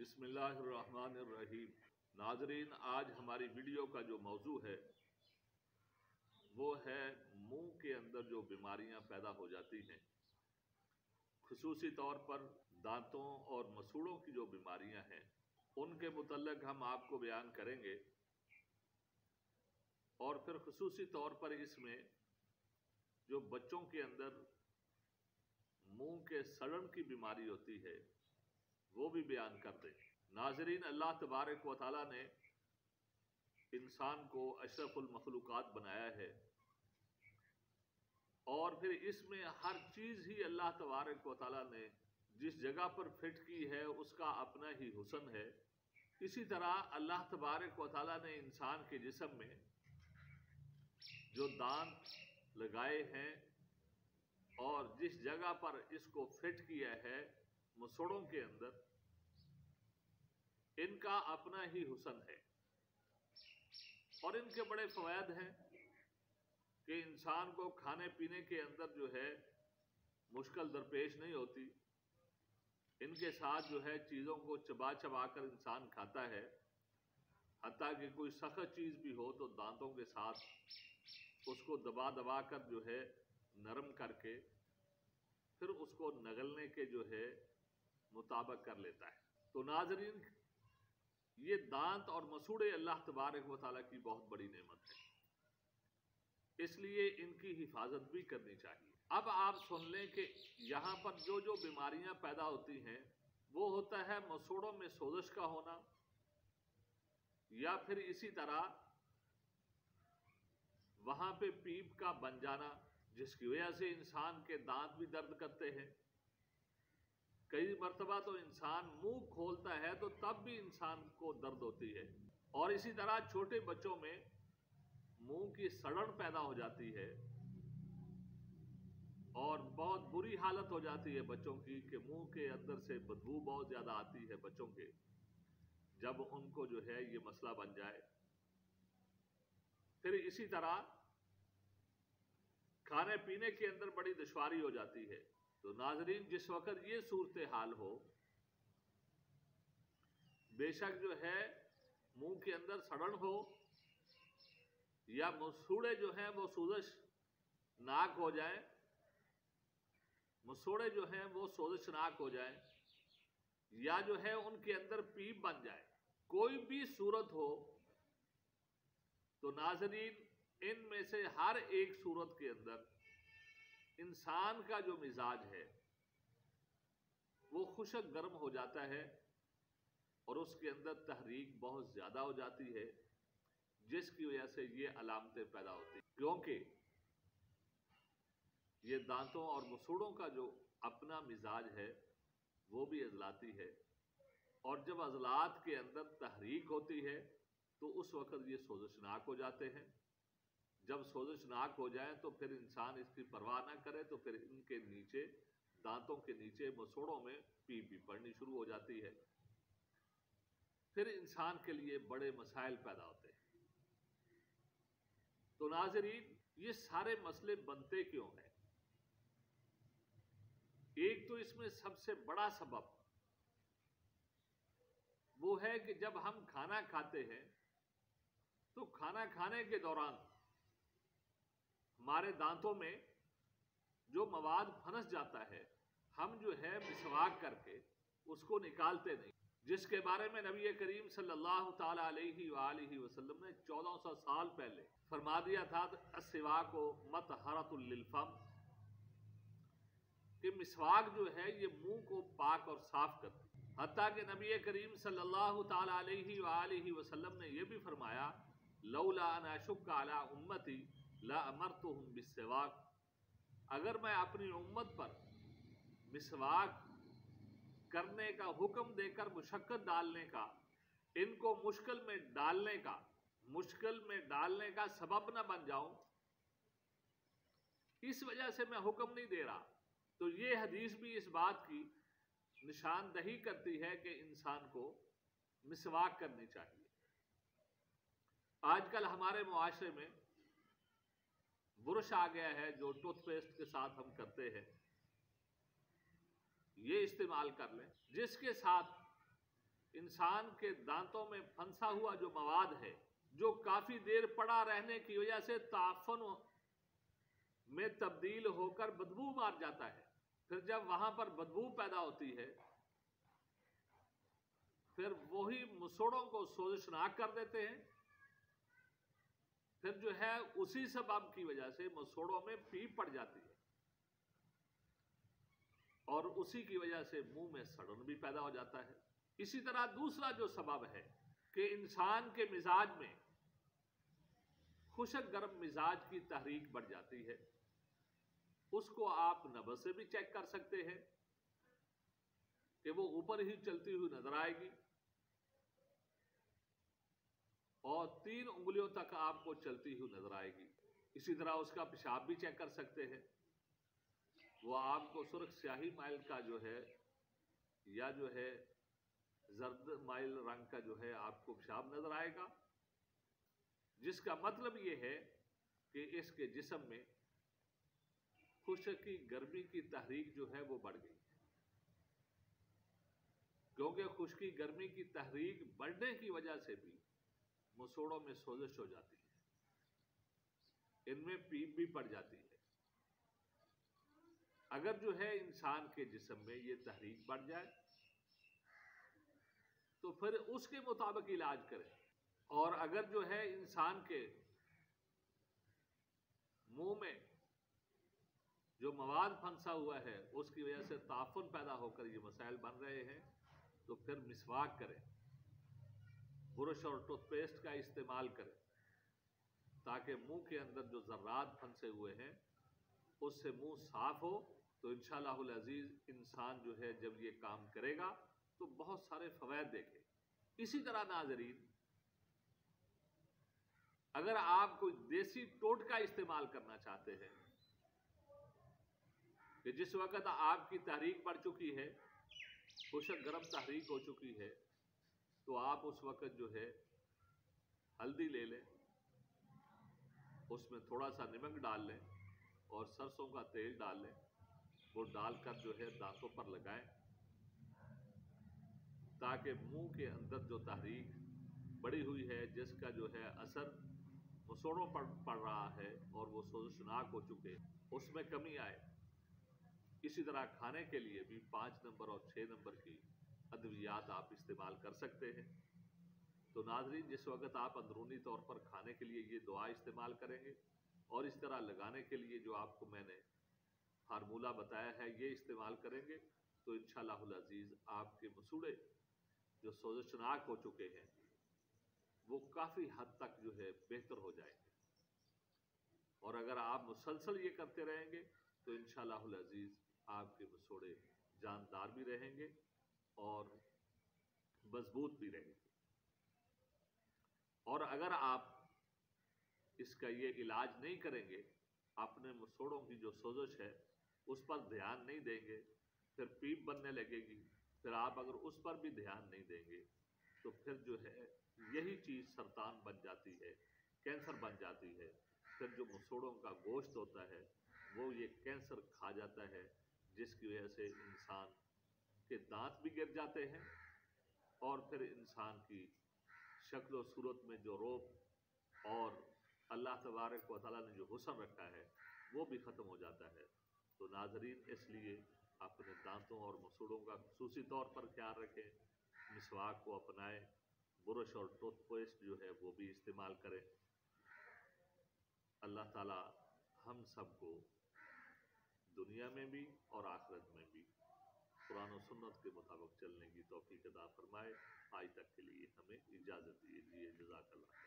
بسم اللہ الرحمن الرحیم۔ ناظرین، آج ہماری ویڈیو کا جو موضوع ہے وہ ہے منہ کے اندر جو بیماریاں پیدا ہو جاتی ہیں، خصوصی طور پر دانتوں اور مسوڑوں کی جو بیماریاں ہیں ان کے متعلق ہم آپ کو بیان کریں گے، اور پھر خصوصی طور پر اس میں جو بچوں کے اندر منہ کے سڑن کی بیماری ہوتی ہے وہ بھی بیان کر دیں۔ ناظرین، اللہ تبارک و تعالیٰ نے انسان کو اشرف المخلوقات بنایا ہے، اور پھر اس میں ہر چیز ہی اللہ تبارک و تعالیٰ نے جس جگہ پر فٹ کی ہے اس کا اپنا ہی حسن ہے۔ اسی طرح اللہ تبارک و تعالیٰ نے انسان کے جسم میں جو دانت لگائے ہیں اور جس جگہ پر اس کو فٹ کیا ہے مسوڑوں کے اندر، ان کا اپنا ہی حسن ہے اور ان کے بڑے فوائد ہیں کہ انسان کو کھانے پینے کے اندر جو ہے مشکل درپیش نہیں ہوتی۔ ان کے ساتھ جو ہے چیزوں کو چبا چبا کر انسان کھاتا ہے، حتیٰ کہ کوئی سخت چیز بھی ہو تو دانتوں کے ساتھ اس کو دبا دبا کر جو ہے نرم کر کے پھر اس کو نگلنے کے جو ہے مطابق کر لیتا ہے۔ تو ناظرین، یہ دانت اور مسوڑے اللہ تبارک و تعالیٰ کی بہت بڑی نعمت ہے، اس لیے ان کی حفاظت بھی کرنی چاہیے۔ اب آپ سن لیں کہ یہاں پر جو بیماریاں پیدا ہوتی ہیں وہ ہوتا ہے مسوڑوں میں سوزش کا ہونا، یا پھر اسی طرح وہاں پہ پیپ کا بن جانا جس کی وجہ سے انسان کے دانت بھی درد کرتے ہیں۔ کئی مرتبہ تو انسان منہ کھولتا ہے تو تب بھی انسان کو درد ہوتی ہے، اور اسی طرح چھوٹے بچوں میں منہ کی سڑن پیدا ہو جاتی ہے اور بہت بری حالت ہو جاتی ہے بچوں کی کہ منہ کے اندر سے بدبو بہت زیادہ آتی ہے بچوں کے، جب ان کو جو ہے یہ مسئلہ بن جائے۔ پھر اسی طرح کھانے پینے کے اندر بڑی دشواری ہو جاتی ہے۔ تو ناظرین، جس وقت یہ صورتحال ہو، بے شک جو ہے منہ کے اندر سڑن ہو یا مسوڑے جو ہیں وہ سوزش ناک ہو جائیں، مسوڑے جو ہیں وہ سوزش ناک ہو جائیں، یا جو ہے ان کے اندر پیپ بن جائے، کوئی بھی صورت ہو، تو ناظرین ان میں سے ہر ایک صورت کے اندر انسان کا جو مزاج ہے وہ خشک گرم ہو جاتا ہے اور اس کے اندر تحریک بہت زیادہ ہو جاتی ہے، جس کی وجہ سے یہ علامتیں پیدا ہوتی ہیں۔ کیونکہ یہ دانتوں اور مسوڑوں کا جو اپنا مزاج ہے وہ بھی عضلاتی ہے، اور جب عضلات کے اندر تحریک ہوتی ہے تو اس وقت یہ سوزشناک ہو جاتے ہیں۔ جب سوزشناک ہو جائیں تو پھر انسان اس کی پرواہ نہ کرے تو پھر ان کے نیچے، دانتوں کے نیچے مسوڑوں میں پیپ بھی پڑنی شروع ہو جاتی ہے، پھر انسان کے لیے بڑے مسائل پیدا ہوتے ہیں۔ تو ناظرین، یہ سارے مسئلے بنتے کیوں ہیں؟ ایک تو اس میں سب سے بڑا سبب وہ ہے کہ جب ہم کھانا کھاتے ہیں تو کھانا کھانے کے دوران ہمارے دانتوں میں جو مواد پھنس جاتا ہے، ہم جو ہے مسواک کر کے اس کو نکالتے نہیں، جس کے بارے میں نبی کریم صلی اللہ تعالی علیہ وآلہ وسلم نے 1400 سال پہلے فرما دیا تھا، السواک مطہرۃ للفم، کہ مسواک جو ہے یہ منہ کو پاک اور صاف کرتی ہے۔ حتیٰ کہ نبی کریم صلی اللہ تعالی علیہ وآلہ وسلم نے یہ بھی فرمایا، لولا ان اشق علی امتی لامرتہم بالسواک، اگر میں اپنی امت پر مسواک کرنے کا حکم دے کر مشقت ڈالنے کا، ان کو مشکل میں ڈالنے کا سبب نہ بن جاؤں، اس وجہ سے میں حکم نہیں دے رہا۔ تو یہ حدیث بھی اس بات کی نشاندہی کرتی ہے کہ انسان کو مسواک کرنی چاہیے۔ آج کل ہمارے معاشرے میں برش آ گیا ہے جو ٹوتھ پیسٹ کے ساتھ ہم کرتے ہیں، یہ استعمال کر لیں، جس کے ساتھ انسان کے دانتوں میں پھنسا ہوا جو مواد ہے، جو کافی دیر پڑا رہنے کی وجہ سے تعفن میں تبدیل ہو کر بدبو مار جاتا ہے، پھر جب وہاں پر بدبو پیدا ہوتی ہے پھر وہی مسوڑوں کو سوزشناک کر دیتے ہیں، پھر جو ہے اسی سبب کی وجہ سے مسوڑوں میں پیپ پڑ جاتی ہے اور اسی کی وجہ سے منہ میں سڑن بھی پیدا ہو جاتا ہے۔ اسی طرح دوسرا جو سبب ہے کہ انسان کے مزاج میں خشک گرم مزاج کی تحریک بڑھ جاتی ہے، اس کو آپ نبض سے بھی چیک کر سکتے ہیں کہ وہ اوپر ہی چلتی ہوئی نظر آئے گی اور 3 انگلیوں تک آپ کو چلتی ہوئی نظر آئے گی۔ اسی طرح اس کا پیشاب بھی چیک کر سکتے ہیں، وہ آپ کو سرخ سیاہی مائل کا جو ہے یا جو ہے زرد مائل رنگ کا جو ہے آپ کو پیشاب نظر آئے گا، جس کا مطلب یہ ہے کہ اس کے جسم میں خشکی گرمی کی تحریک جو ہے وہ بڑھ گئی، کیونکہ خشکی گرمی کی تحریک بڑھنے کی وجہ سے بھی مسوڑوں میں سوزش ہو جاتی ہے، ان میں پیپ بھی پڑ جاتی ہے۔ اگر جو ہے انسان کے جسم میں یہ تحریک بڑھ جائے تو پھر اس کے مطابق علاج کریں، اور اگر جو ہے انسان کے منہ میں جو مواد پھنسا ہوا ہے اس کی وجہ سے تعفن پیدا ہو کر یہ مسائل بن رہے ہیں تو پھر مسواک کریں، برش اور ٹوتھ پیسٹ کا استعمال کریں تاکہ منہ کے اندر جو ذرات پھنسے ہوئے ہیں اس سے منہ صاف ہو، تو انشاءاللہ العزیز انسان جو ہے جب یہ کام کرے گا تو بہت سارے فوائد دیکھے۔ اسی طرح ناظرین، اگر آپ کوئی دیسی ٹوٹکا استعمال کرنا چاہتے ہیں کہ جس وقت آپ کی تحریک بڑھ چکی ہے، خشک گرم تحریک ہو چکی ہے، تو آپ اس وقت جو ہے ہلدی لے لیں، اس میں تھوڑا سا نمک ڈال لیں اور سرسوں کا تیل ڈال لیں، وہ ڈال کر جو ہے دانتوں پر لگائیں تاکہ منہ کے اندر جو تحریک بڑھی ہوئی ہے، جس کا جو ہے اثر مسوڑوں پر پڑ رہا ہے اور وہ سوزشناک ہو چکے، اس میں کمی آئے۔ اسی طرح کھانے کے لیے بھی 5 نمبر اور 6 نمبر کی ادویات آپ استعمال کر سکتے ہیں۔ تو ناظرین، جس وقت آپ اندرونی طور پر کھانے کے لیے یہ دعا استعمال کریں گے اور اس طرح لگانے کے لیے جو آپ کو میں نے فارمولہ بتایا ہے یہ استعمال کریں گے تو انشاءاللہ العزیز آپ کے مسوڑے جو سوزشناک ہو چکے ہیں وہ کافی حد تک جو ہے بہتر ہو جائیں گے، اور اگر آپ مسلسل یہ کرتے رہیں گے تو انشاءاللہ العزیز آپ کے مسوڑے جاندار بھی رہیں گے اور مضبوط بھی رہیں گے۔ اور اگر آپ اس کا یہ علاج نہیں کریں گے، اپنے مسوڑوں کی جو سوزش ہے اس پر دھیان نہیں دیں گے، پھر پیپ بننے لگے گی، پھر آپ اگر اس پر بھی دھیان نہیں دیں گے تو پھر جو ہے یہی چیز سرطان بن جاتی ہے، کینسر بن جاتی ہے، پھر جو مسوڑوں کا گوشت ہوتا ہے وہ یہ کینسر کھا جاتا ہے، جس کی وجہ سے انسان کے دانت بھی گر جاتے ہیں اور پھر انسان کی شکل و صورت میں جو روپ اور اللہ تبارک و تعالیٰ نے جو حسن رکھا ہے وہ بھی ختم ہو جاتا ہے۔ تو ناظرین، اس لیے اپنے دانتوں اور مسوڑوں کا خصوصی طور پر خیال رکھیں، مسواک کو اپنائیں، برش اور ٹوتھ پیسٹ جو ہے وہ بھی استعمال کریں۔ اللہ تعالیٰ ہم سب کو دنیا میں بھی اور آخرت میں بھی قرآن و سنت کے مطابق چلنے کی توفیق عطا فرمائے۔ آج تک کے لیے ہمیں اجازت دیجیے، جزاک اللہ۔